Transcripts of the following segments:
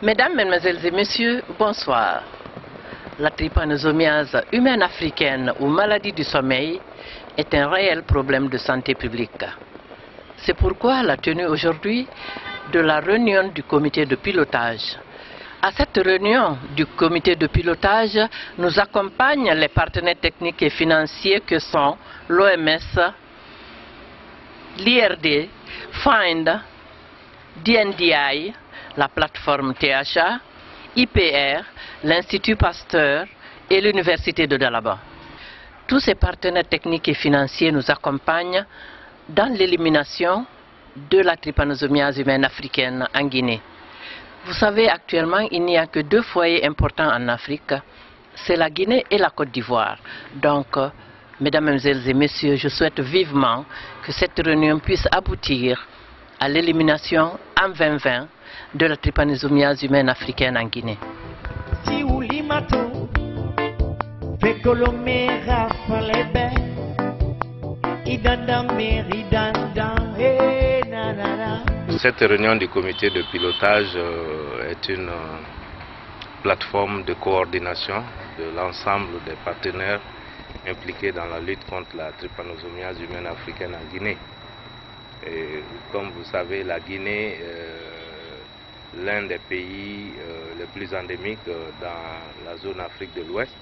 Mesdames, Mesdemoiselles et Messieurs, bonsoir. La trypanosomiase humaine africaine ou maladie du sommeil est un réel problème de santé publique. C'est pourquoi la tenue aujourd'hui de la réunion du comité de pilotage. À cette réunion du comité de pilotage, nous accompagnent les partenaires techniques et financiers que sont l'OMS, l'IRD, FIND, DNDi, la plateforme THA, IPR, l'Institut Pasteur et l'Université de Dalaba. Tous ces partenaires techniques et financiers nous accompagnent dans l'élimination de la trypanosomiase humaine africaine en Guinée. Vous savez, actuellement, il n'y a que 2 foyers importants en Afrique, c'est la Guinée et la Côte d'Ivoire. Donc, mesdames, mesdemoiselles et messieurs, je souhaite vivement que cette réunion puisse aboutir à l'élimination en 2020 de la trypanosomiase humaine africaine en Guinée. Cette réunion du comité de pilotage est une plateforme de coordination de l'ensemble des partenaires impliqués dans la lutte contre la trypanosomiase humaine africaine en Guinée. Et comme vous savez, la Guinée est l'un des pays les plus endémiques dans la zone Afrique de l'Ouest,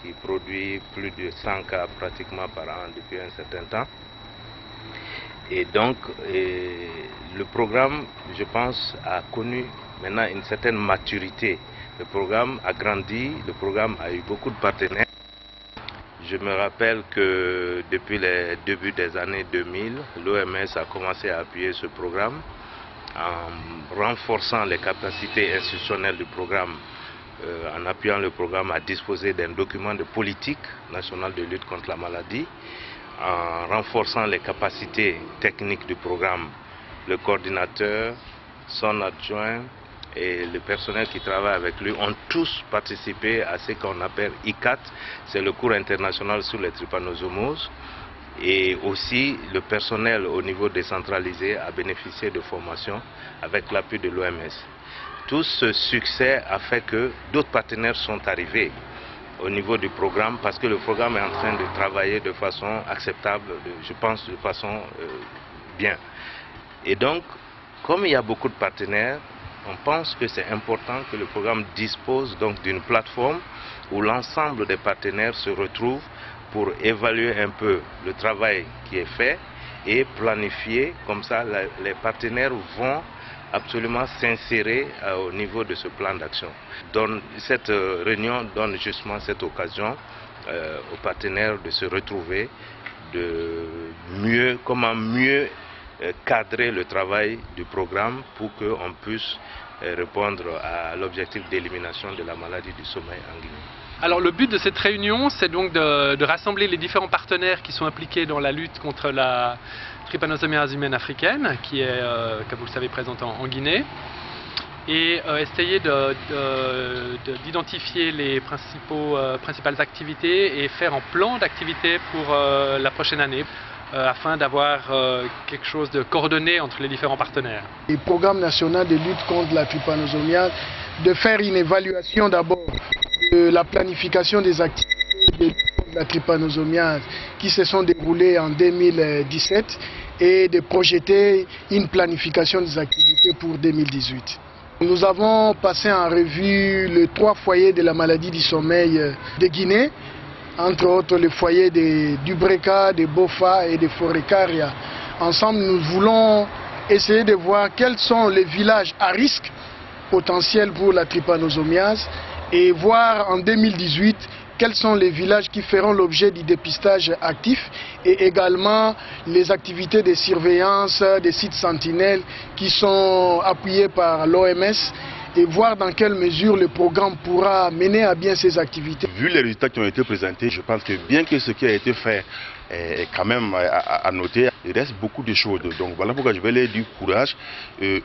qui produit plus de 100 cas pratiquement par an depuis un certain temps. Et donc, le programme, je pense, a connu maintenant une certaine maturité. Le programme a grandi, le programme a eu beaucoup de partenaires. Je me rappelle que depuis les débuts des années 2000, l'OMS a commencé à appuyer ce programme en renforçant les capacités institutionnelles du programme, en appuyant le programme à disposer d'un document de politique nationale de lutte contre la maladie, en renforçant les capacités techniques du programme. Le coordinateur, son adjoint et le personnel qui travaille avec lui ont tous participé à ce qu'on appelle ICAT, c'est le cours international sur les trypanosomoses, et aussi le personnel au niveau décentralisé a bénéficié de formation avec l'appui de l'OMS. Tout ce succès a fait que d'autres partenaires sont arrivés au niveau du programme, parce que le programme est en train de travailler de façon acceptable, je pense de façon bien. Et donc, comme il y a beaucoup de partenaires, on pense que c'est important que le programme dispose donc d'une plateforme où l'ensemble des partenaires se retrouvent pour évaluer un peu le travail qui est fait et planifier. Comme ça, les partenaires vont absolument s'insérer au niveau de ce plan d'action. Cette réunion donne justement cette occasion aux partenaires de se retrouver, comment mieux cadrer le travail du programme pour qu'on puisse répondre à l'objectif d'élimination de la maladie du sommeil en Guinée. Alors le but de cette réunion, c'est donc de rassembler les différents partenaires qui sont impliqués dans la lutte contre la trypanosomiase humaine africaine, qui est, comme vous le savez, présente en Guinée, et essayer d'identifier les principales activités et faire un plan d'activité pour la prochaine année, afin d'avoir quelque chose de coordonné entre les différents partenaires. Le programme national de lutte contre la trypanosomiase, de faire une évaluation d'abord de la planification des activités de lutte contre la trypanosomiase qui se sont déroulées en 2017 et de projeter une planification des activités pour 2018. Nous avons passé en revue les 3 foyers de la maladie du sommeil de Guinée, entre autres les foyers du Breka, de Bofa et de Forécaria. Ensemble, nous voulons essayer de voir quels sont les villages à risque potentiel pour la trypanosomiase et voir en 2018 quels sont les villages qui feront l'objet du dépistage actif et également les activités de surveillance des sites sentinelles qui sont appuyés par l'OMS et voir dans quelle mesure le programme pourra mener à bien ces activités. Vu les résultats qui ont été présentés, je pense que bien que ce qui a été fait est quand même à noter, il reste beaucoup de choses. Donc voilà pourquoi je vais leur dire courage.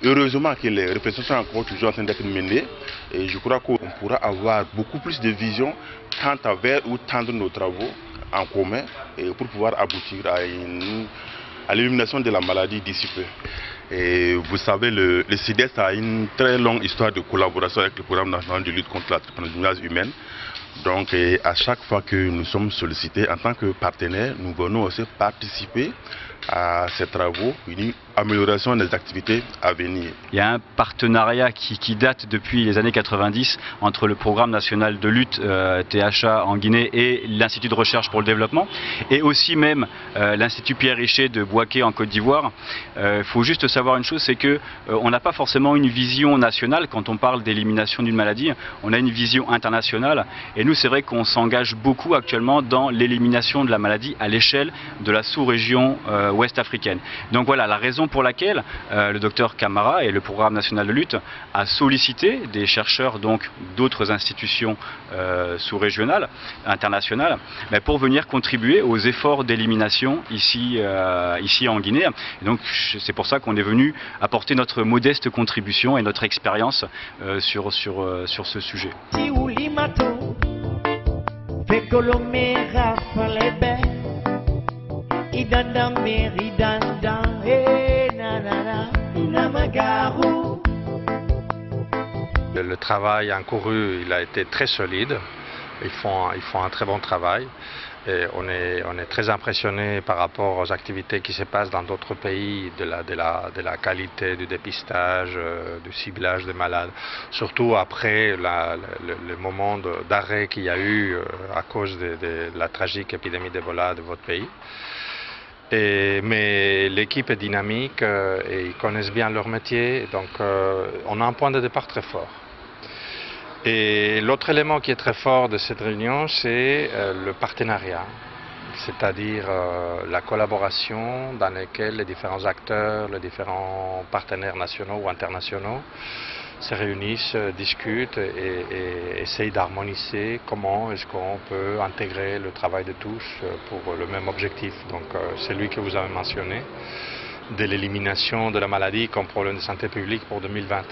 Heureusement que les réflexions sont encore toujours en train d'être menées. Et je crois qu'on pourra avoir beaucoup plus de vision quant à vers où tendre nos travaux en commun et pour pouvoir aboutir à l'élimination de la maladie d'ici peu. Et vous savez, le CIDES a une très longue histoire de collaboration avec le programme national de lutte contre la trypanosomiase humaine. Donc à chaque fois que nous sommes sollicités en tant que partenaires, nous venons aussi participer à ces travaux, une amélioration des activités à venir. Il y a un partenariat qui date depuis les années 90 entre le programme national de lutte THA en Guinée et l'Institut de recherche pour le développement et aussi même l'Institut Pierre Richer de Bouaké en Côte d'Ivoire. Il faut juste savoir une chose, c'est que on n'a pas forcément une vision nationale quand on parle d'élimination d'une maladie, on a une vision internationale et nous c'est vrai qu'on s'engage beaucoup actuellement dans l'élimination de la maladie à l'échelle de la sous-région ouest africaine. Donc voilà la raison pour laquelle le docteur Camara et le programme national de lutte a sollicité des chercheurs donc d'autres institutions sous-régionales, internationales, pour venir contribuer aux efforts d'élimination ici en Guinée. Et donc c'est pour ça qu'on est venu apporter notre modeste contribution et notre expérience sur ce sujet. Le travail encouru, il a été très solide. Ils font un très bon travail. Et on est très impressionné par rapport aux activités qui se passent dans d'autres pays, de la qualité du dépistage, du ciblage des malades, surtout après le moment d'arrêt qu'il y a eu à cause de la tragique épidémie d'Ebola de votre pays. Mais l'équipe est dynamique et ils connaissent bien leur métier, donc on a un point de départ très fort. Et l'autre élément qui est très fort de cette réunion, c'est le partenariat, c'est-à-dire la collaboration dans laquelle les différents acteurs, les différents partenaires nationaux ou internationaux se réunissent, discutent et essayent d'harmoniser comment est-ce qu'on peut intégrer le travail de tous pour le même objectif. Donc celui que vous avez mentionné, de l'élimination de la maladie comme problème de santé publique pour 2020.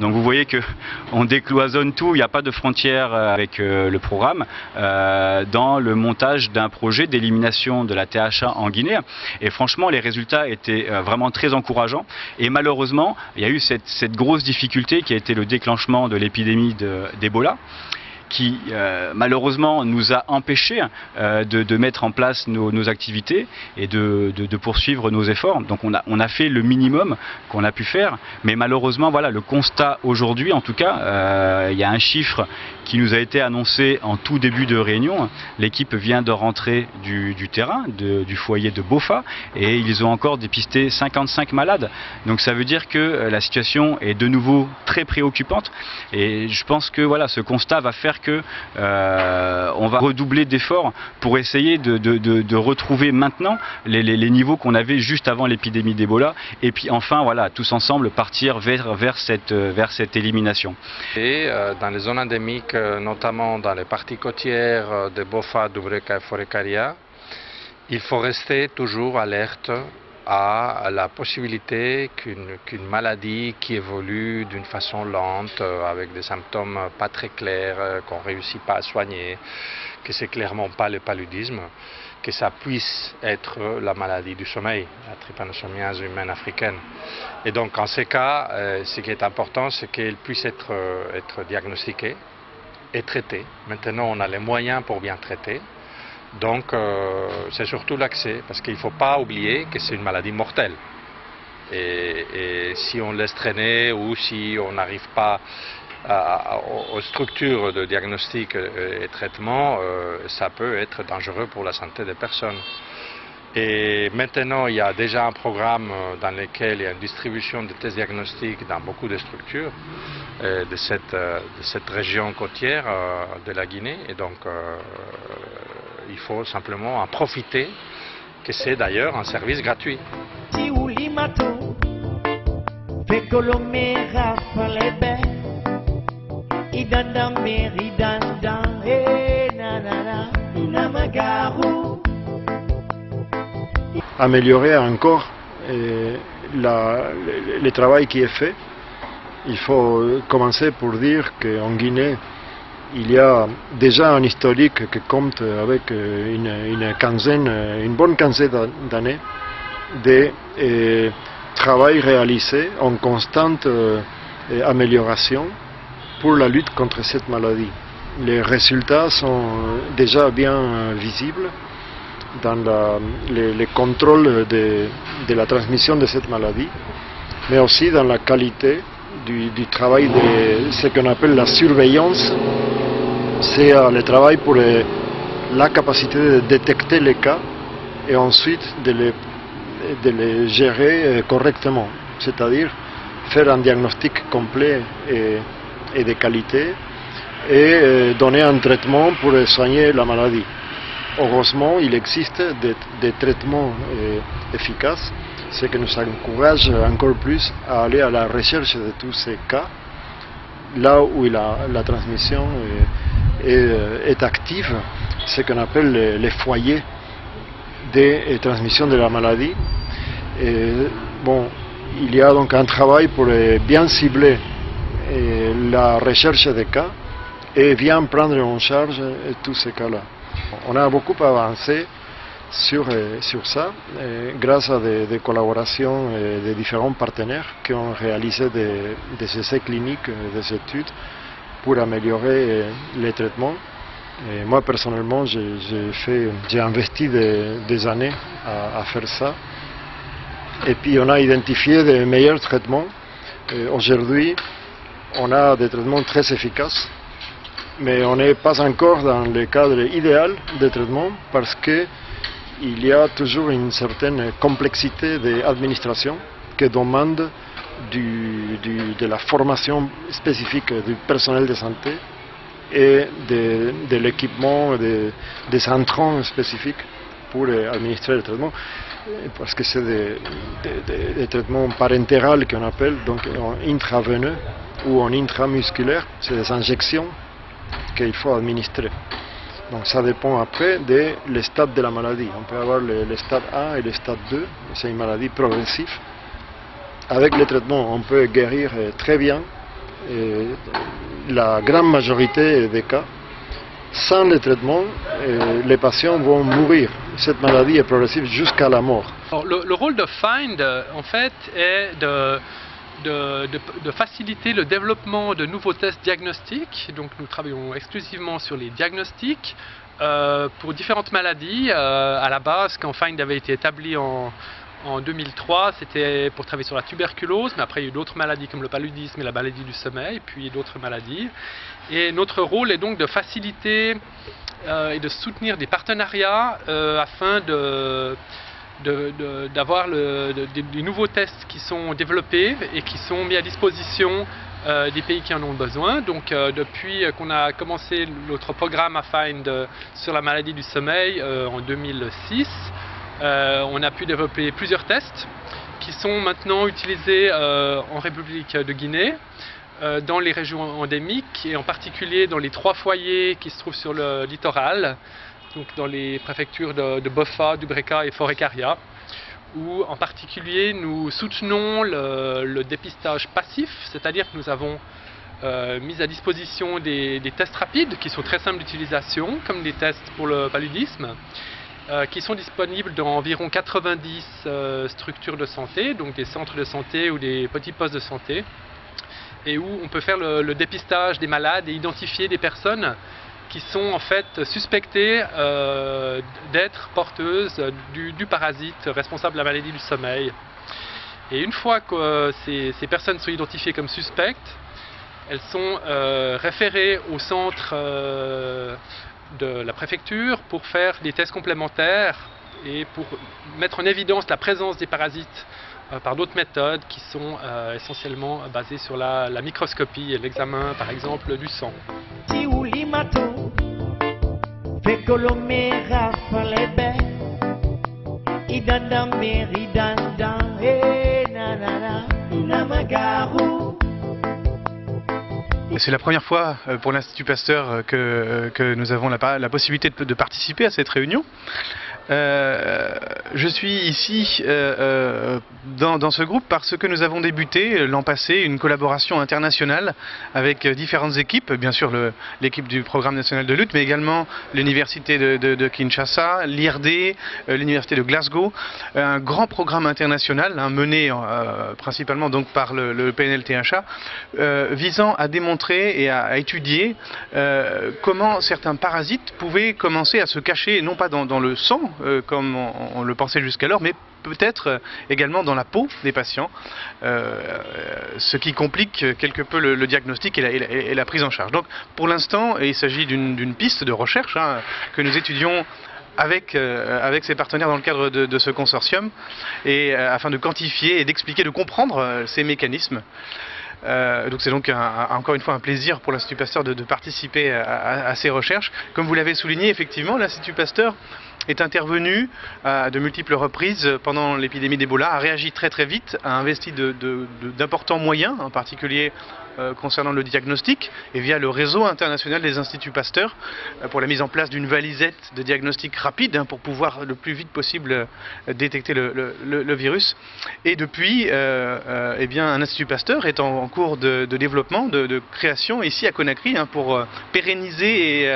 Donc vous voyez qu'on décloisonne tout, il n'y a pas de frontières avec le programme dans le montage d'un projet d'élimination de la THA en Guinée. Et franchement, les résultats étaient vraiment très encourageants. Et malheureusement, il y a eu cette grosse difficulté qui a été le déclenchement de l'épidémie d'Ebola, qui malheureusement nous a empêchés de mettre en place nos activités et de poursuivre nos efforts. Donc on a fait le minimum qu'on a pu faire, mais malheureusement voilà, le constat aujourd'hui en tout cas, il y a un chiffre qui nous a été annoncé en tout début de réunion. L'équipe vient de rentrer du terrain, du foyer de Bofa, et ils ont encore dépisté 55 malades. Donc ça veut dire que la situation est de nouveau très préoccupante, et je pense que voilà, ce constat va faire que on va redoubler d'efforts pour essayer de retrouver maintenant les niveaux qu'on avait juste avant l'épidémie d'Ebola, et puis enfin voilà, tous ensemble partir vers cette élimination. Et dans les zones endémiques, notamment dans les parties côtières de Bofa, Dubreka et Forêt-Caria, il faut rester toujours alerte à la possibilité qu'une maladie qui évolue d'une façon lente, avec des symptômes pas très clairs, qu'on ne réussit pas à soigner, que c'est clairement pas le paludisme, que ça puisse être la maladie du sommeil, la trypanosomiase humaine africaine. Et donc en ces cas, ce qui est important, c'est qu'elle puisse être diagnostiquée et traitée. Maintenant, on a les moyens pour bien traiter. Donc c'est surtout l'accès, parce qu'il ne faut pas oublier que c'est une maladie mortelle. Et si on laisse traîner ou si on n'arrive pas aux structures de diagnostic et traitement, ça peut être dangereux pour la santé des personnes. Et maintenant, il y a déjà un programme dans lequel il y a une distribution de tests diagnostiques dans beaucoup de structures de cette région côtière de la Guinée. Et donc, il faut simplement en profiter, que c'est d'ailleurs un service gratuit. Améliorer encore le travail qui est fait. Il faut commencer pour dire qu'en Guinée, il y a déjà un historique qui compte avec une bonne quinzaine d'années de travail réalisé en constante amélioration pour la lutte contre cette maladie. Les résultats sont déjà bien visibles dans les contrôles de la transmission de cette maladie, mais aussi dans la qualité du travail de ce qu'on appelle la surveillance. C'est le travail pour la capacité de détecter les cas et ensuite de les gérer correctement, c'est-à-dire faire un diagnostic complet et de qualité et donner un traitement pour soigner la maladie. Heureusement, il existe des traitements efficaces, ce qui nous encourage encore plus à aller à la recherche de tous ces cas, là où la transmission est active, ce qu'on appelle les foyers de transmission de la maladie. Et, bon, il y a donc un travail pour bien cibler la recherche des cas et bien prendre en charge tous ces cas-là. On a beaucoup avancé sur ça grâce à des collaborations de différents partenaires qui ont réalisé des essais cliniques, des études pour améliorer les traitements. Et moi personnellement, j'ai investi des années à faire ça. Et puis on a identifié des meilleurs traitements. Aujourd'hui, on a des traitements très efficaces, mais on n'est pas encore dans le cadre idéal des traitements parce qu'il y a toujours une certaine complexité d'administration qui demande de la formation spécifique du personnel de santé et de l'équipement, des intrants spécifiques pour administrer le traitement, parce que c'est des traitements parentéraux qu'on appelle, donc en intraveineux ou en intramusculaire, c'est des injections qu'il faut administrer. Donc ça dépend après des stades de la maladie. On peut avoir le stade 1 et le stade 2, c'est une maladie progressive. Avec les traitements, on peut guérir très bien la grande majorité des cas. Sans les traitements, les patients vont mourir. Cette maladie est progressive jusqu'à la mort. Alors, le rôle de FIND, en fait, est de faciliter le développement de nouveaux tests diagnostiques. Donc nous travaillons exclusivement sur les diagnostics pour différentes maladies. À la base, quand FIND avait été établi en 2003, c'était pour travailler sur la tuberculose, mais après il y a eu d'autres maladies comme le paludisme et la maladie du sommeil, puis d'autres maladies. Et notre rôle est donc de faciliter et de soutenir des partenariats afin d'avoir des nouveaux tests qui sont développés et qui sont mis à disposition des pays qui en ont besoin. Donc depuis qu'on a commencé notre programme à FIND sur la maladie du sommeil en 2006, on a pu développer plusieurs tests qui sont maintenant utilisés en République de Guinée, dans les régions endémiques et en particulier dans les 3 foyers qui se trouvent sur le littoral, donc dans les préfectures de Boffa, Dubreka et Forêt-Caria, où en particulier nous soutenons le dépistage passif, c'est-à-dire que nous avons mis à disposition des tests rapides qui sont très simples d'utilisation, comme des tests pour le paludisme, qui sont disponibles dans environ 90 structures de santé, donc des centres de santé ou des petits postes de santé, et où on peut faire le dépistage des malades et identifier des personnes qui sont en fait suspectées d'être porteuses du parasite responsable de la maladie du sommeil. Et une fois que ces personnes sont identifiées comme suspectes, elles sont référées au centre de la préfecture pour faire des tests complémentaires et pour mettre en évidence la présence des parasites par d'autres méthodes qui sont essentiellement basées sur la microscopie et l'examen par exemple du sang. C'est la première fois pour l'Institut Pasteur que nous avons la possibilité de participer à cette réunion. Je suis ici dans ce groupe parce que nous avons débuté l'an passé une collaboration internationale avec différentes équipes, bien sûr l'équipe du programme national de lutte, mais également l'université de Kinshasa, l'IRD, l'université de Glasgow, un grand programme international mené principalement donc par le PNLTHA, visant à démontrer et à étudier comment certains parasites pouvaient commencer à se cacher, non pas dans le sang, comme on le pensait jusqu'alors, mais peut-être également dans la peau des patients, ce qui complique quelque peu le diagnostic et la prise en charge. Donc pour l'instant, il s'agit d'une piste de recherche que nous étudions avec ses partenaires dans le cadre de ce consortium, et afin de quantifier et d'expliquer, de comprendre ces mécanismes. Donc c'est donc encore une fois un plaisir pour l'Institut Pasteur de participer à ces recherches. Comme vous l'avez souligné, effectivement, l'Institut Pasteur est intervenu à de multiples reprises pendant l'épidémie d'Ebola, a réagi très vite, a investi d'importants moyens, en particulier concernant le diagnostic, et via le réseau international des Instituts Pasteur, pour la mise en place d'une valisette de diagnostic rapide pour pouvoir le plus vite possible détecter le virus. Et depuis, eh bien, un Institut Pasteur est en cours de développement, de création ici à Conakry, pour pérenniser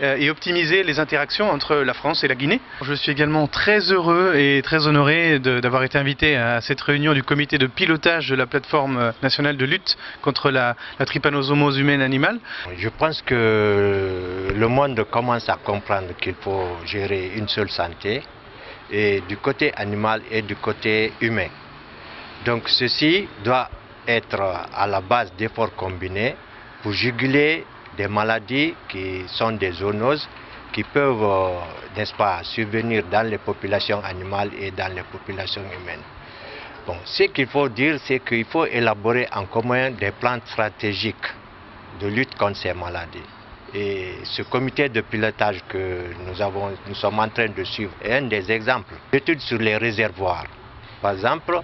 et optimiser les interactions entre la France et la Guinée. Je suis également très heureux et très honoré d'avoir été invité à cette réunion du comité de pilotage de la plateforme nationale de lutte contre la trypanosomose humaine animale. Je pense que le monde commence à comprendre qu'il faut gérer une seule santé, et du côté animal et du côté humain. Donc ceci doit être à la base d'efforts combinés pour juguler des maladies qui sont des zoonoses qui peuvent, n'est-ce pas, survenir dans les populations animales et dans les populations humaines. Bon, ce qu'il faut dire, c'est qu'il faut élaborer en commun des plans stratégiques de lutte contre ces maladies. Et ce comité de pilotage que nous sommes en train de suivre est un des exemples. L'étude sur les réservoirs. Par exemple,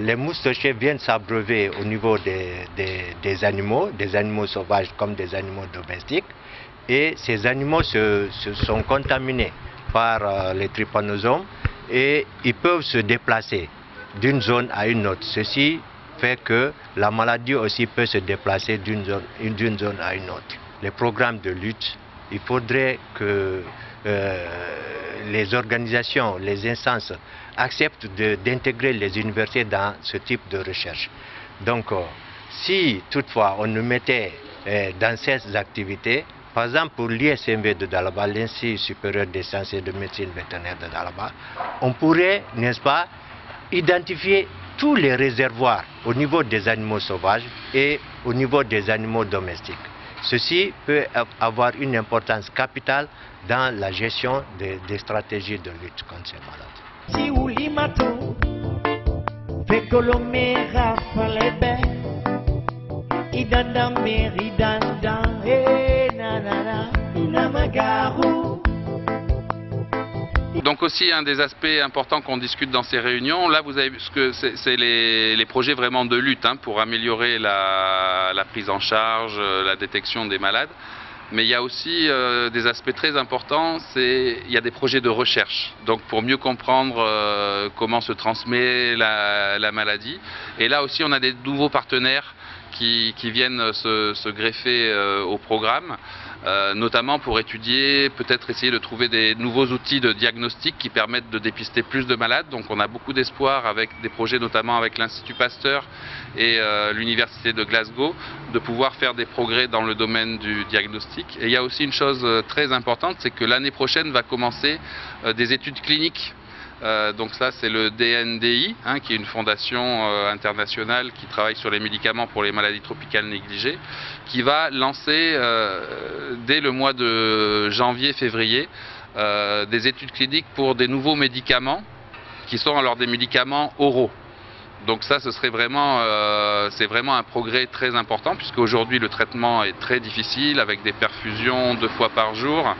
les moustiquaires viennent s'abreuver au niveau des animaux sauvages comme des animaux domestiques. Et ces animaux se sont contaminés par les trypanosomes et ils peuvent se déplacer d'une zone à une autre. Ceci fait que la maladie aussi peut se déplacer d'une zone à une autre. Les programmes de lutte, il faudrait que les organisations, les instances acceptent d'intégrer les universités dans ce type de recherche. Donc, si toutefois on nous mettait dans ces activités, par exemple pour l'ISMV de Dalaba, l'Institut supérieur des sciences et de médecine vétérinaire de Dalaba, on pourrait, n'est-ce pas, identifier tous les réservoirs au niveau des animaux sauvages et au niveau des animaux domestiques. Ceci peut avoir une importance capitale dans la gestion des stratégies de lutte contre ces maladies. Donc aussi un des aspects importants qu'on discute dans ces réunions, là vous avez vu ce que c'est les projets vraiment de lutte pour améliorer la prise en charge, la détection des malades. Mais il y a aussi des aspects très importants, il y a des projets de recherche. Donc pour mieux comprendre comment se transmet la maladie. Et là aussi on a des nouveaux partenaires qui viennent se greffer au programme. Notamment pour étudier, peut-être essayer de trouver des nouveaux outils de diagnostic qui permettent de dépister plus de malades. Donc on a beaucoup d'espoir avec des projets notamment avec l'Institut Pasteur et l'Université de Glasgow de pouvoir faire des progrès dans le domaine du diagnostic. Et il y a aussi une chose très importante, c'est que l'année prochaine va commencer des études cliniques. Donc ça c'est le DNDI, qui est une fondation internationale qui travaille sur les médicaments pour les maladies tropicales négligées, qui va lancer dès le mois de janvier-février des études cliniques pour des nouveaux médicaments qui sont alors des médicaments oraux. Donc ça, ce serait vraiment, c'est vraiment un progrès très important puisque aujourd'hui le traitement est très difficile avec des perfusions 2 fois par jour.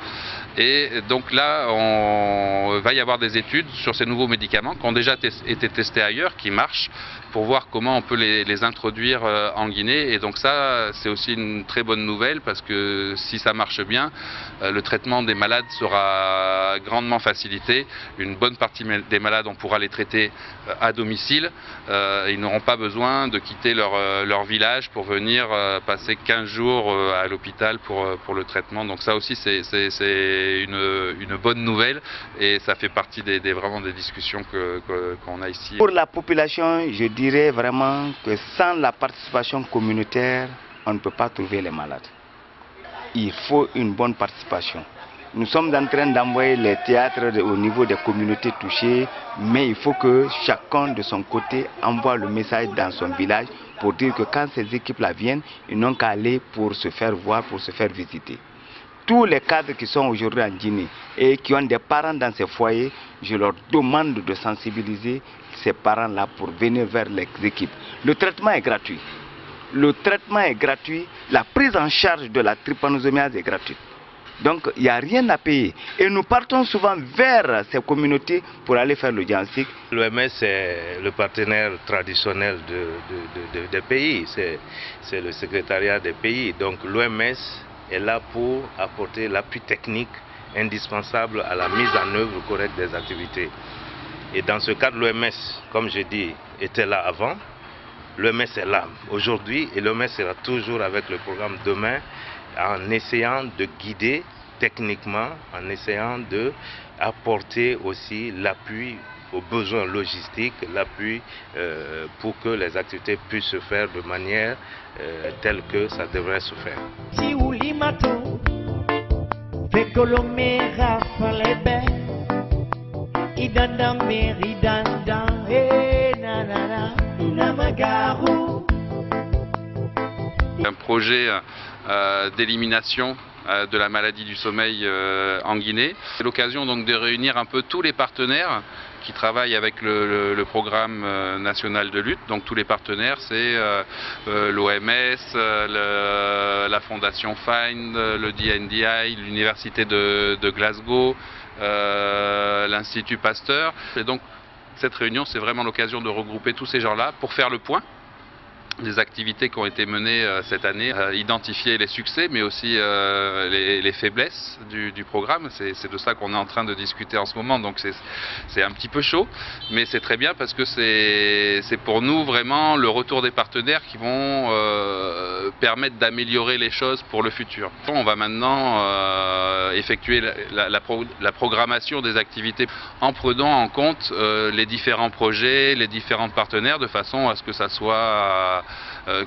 Et donc là, on va y avoir des études sur ces nouveaux médicaments qui ont déjà été testés ailleurs, qui marchent pour voir comment on peut les introduire en Guinée. Et donc ça, c'est aussi une très bonne nouvelle parce que si ça marche bien, le traitement des malades sera grandement facilité. Une bonne partie des malades, on pourra les traiter à domicile. Ils n'auront pas besoin de quitter leur village pour venir passer 15 jours à l'hôpital pour le traitement. Donc ça aussi, c'est une bonne nouvelle et ça fait partie vraiment des discussions qu'on a ici. Pour la population, je dirais vraiment que sans la participation communautaire, on ne peut pas trouver les malades. Il faut une bonne participation. Nous sommes en train d'envoyer les théâtres au niveau des communautés touchées, mais il faut que chacun de son côté envoie le message dans son village pour dire que quand ces équipes-là viennent, ils n'ont qu'à aller pour se faire voir, pour se faire visiter. Tous les cadres qui sont aujourd'hui en Guinée et qui ont des parents dans ces foyers, je leur demande de sensibiliser ces parents-là pour venir vers les équipes. Le traitement est gratuit. Le traitement est gratuit, la prise en charge de la trypanosomiase est gratuite. Donc il n'y a rien à payer. Et nous partons souvent vers ces communautés pour aller faire le diagnostic. L'OMS est le partenaire traditionnel des pays, c'est le secrétariat des pays. Donc l'OMS est là pour apporter l'appui technique indispensable à la mise en œuvre correcte des activités. Et dans ce cadre, l'OMS, comme je dis, était là avant. L'OMS est là aujourd'hui et l'OMS sera toujours avec le programme demain en essayant de guider techniquement, en essayant d'apporter aussi l'appui aux besoins logistiques, l'appui pour que les activités puissent se faire de manière telle que ça devrait se faire. Un projet d'élimination de la maladie du sommeil en Guinée. C'est l'occasion donc de réunir un peu tous les partenaires qui travaillent avec le programme national de lutte. Donc tous les partenaires, c'est l'OMS, la Fondation Find, le DNDi, l'Université de Glasgow, l'Institut Pasteur. Et donc cette réunion, c'est vraiment l'occasion de regrouper tous ces gens-là pour faire le point des activités qui ont été menées cette année, identifier les succès mais aussi les faiblesses du programme. C'est de ça qu'on est en train de discuter en ce moment, donc c'est un petit peu chaud, mais c'est très bien parce que c'est pour nous vraiment le retour des partenaires qui vont permettre d'améliorer les choses pour le futur. On va maintenant effectuer la programmation des activités en prenant en compte les différents projets, les différents partenaires, de façon à ce que ça soit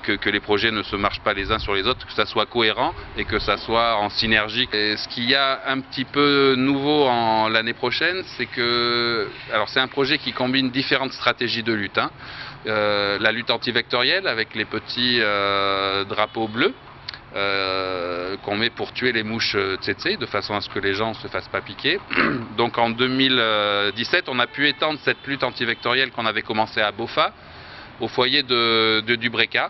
que les projets ne se marchent pas les uns sur les autres, que ça soit cohérent et que ça soit en synergie. Et ce qu'il y a un petit peu nouveau l'année prochaine, c'est que, alors c'est un projet qui combine différentes stratégies de lutte. La lutte antivectorielle avec les petits drapeaux bleus qu'on met pour tuer les mouches tsetse, de façon à ce que les gens ne se fassent pas piquer. Donc en 2017, on a pu étendre cette lutte antivectorielle qu'on avait commencé à Bofa, au foyer de Dubreka.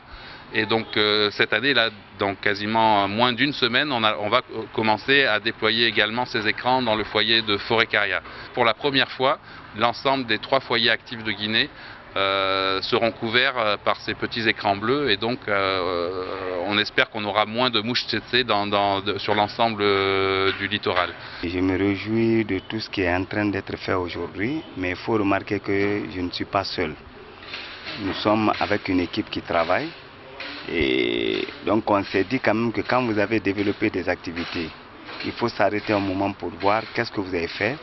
Et donc cette année, là, dans quasiment moins d'une semaine, on va commencer à déployer également ces écrans dans le foyer de Forécaria. Pour la première fois, l'ensemble des 3 foyers actifs de Guinée seront couverts par ces petits écrans bleus, et donc on espère qu'on aura moins de mouches tsetse sur l'ensemble du littoral. Je me réjouis de tout ce qui est en train d'être fait aujourd'hui, mais il faut remarquer que je ne suis pas seul. Nous sommes avec une équipe qui travaille, et donc on s'est dit quand même que quand vous avez développé des activités, il faut s'arrêter un moment pour voir qu'est-ce que vous avez fait,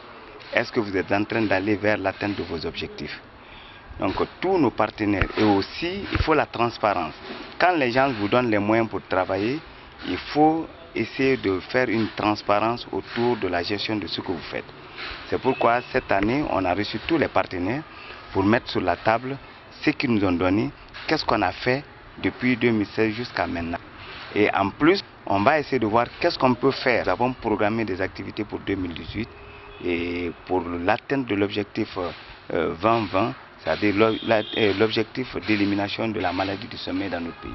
est-ce que vous êtes en train d'aller vers l'atteinte de vos objectifs. Donc tous nos partenaires, et aussi il faut la transparence. Quand les gens vous donnent les moyens pour travailler, il faut essayer de faire une transparence autour de la gestion de ce que vous faites. C'est pourquoi cette année on a reçu tous les partenaires pour mettre sur la table ce qu'ils nous ont donné, qu'est-ce qu'on a fait depuis 2016 jusqu'à maintenant. Et en plus, on va essayer de voir qu'est-ce qu'on peut faire. Nous avons programmé des activités pour 2018 et pour l'atteinte de l'objectif 2020, c'est-à-dire l'objectif d'élimination de la maladie du sommeil dans notre pays.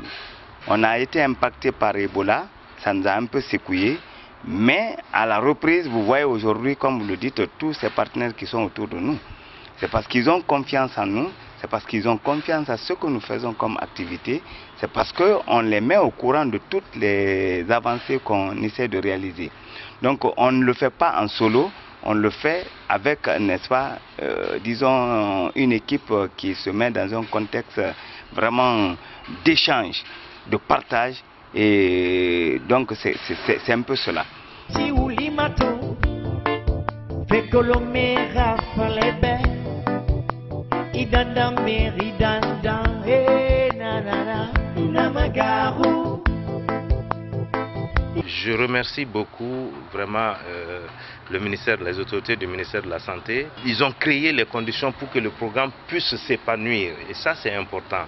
On a été impacté par Ebola, ça nous a un peu secoué, mais à la reprise, vous voyez aujourd'hui, comme vous le dites, tous ces partenaires qui sont autour de nous. C'est parce qu'ils ont confiance en nous, c'est parce qu'ils ont confiance à ce que nous faisons comme activité, c'est parce qu'on les met au courant de toutes les avancées qu'on essaie de réaliser. Donc on ne le fait pas en solo, on le fait avec, n'est-ce pas, disons, une équipe qui se met dans un contexte vraiment d'échange, de partage, et donc c'est un peu cela. Je remercie beaucoup vraiment le ministère, les autorités du ministère de la Santé. Ils ont créé les conditions pour que le programme puisse s'épanouir. Et ça, c'est important.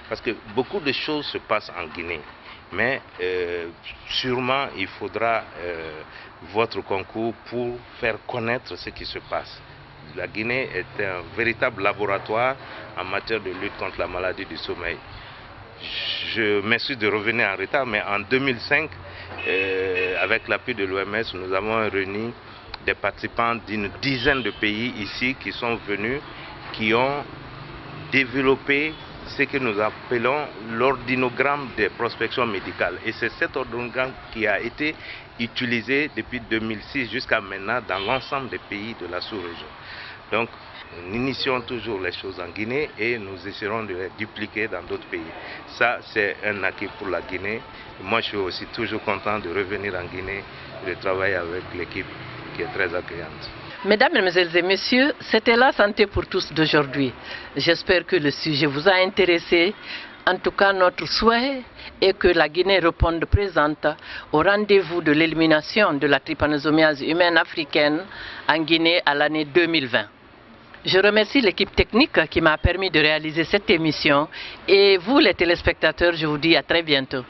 Parce que beaucoup de choses se passent en Guinée. Mais sûrement, il faudra votre concours pour faire connaître ce qui se passe. La Guinée est un véritable laboratoire en matière de lutte contre la maladie du sommeil. Je m'excuse de revenir en retard, mais en 2005, avec l'appui de l'OMS, nous avons réuni des participants d'une dizaine de pays ici qui sont venus, qui ont développé ce que nous appelons l'ordinogramme de prospection médicale. Et c'est cet ordinogramme qui a été utilisé depuis 2006 jusqu'à maintenant dans l'ensemble des pays de la sous-région. Donc, nous initions toujours les choses en Guinée et nous essaierons de les dupliquer dans d'autres pays. Ça, c'est un acquis pour la Guinée. Moi, je suis aussi toujours content de revenir en Guinée et de travailler avec l'équipe qui est très accueillante. Mesdames, Mesdemoiselles et Messieurs, c'était la santé pour tous d'aujourd'hui. J'espère que le sujet vous a intéressé. En tout cas, notre souhait est que la Guinée réponde présente au rendez-vous de l'élimination de la trypanosomiase humaine africaine en Guinée à l'année 2020. Je remercie l'équipe technique qui m'a permis de réaliser cette émission et vous, les téléspectateurs, je vous dis à très bientôt.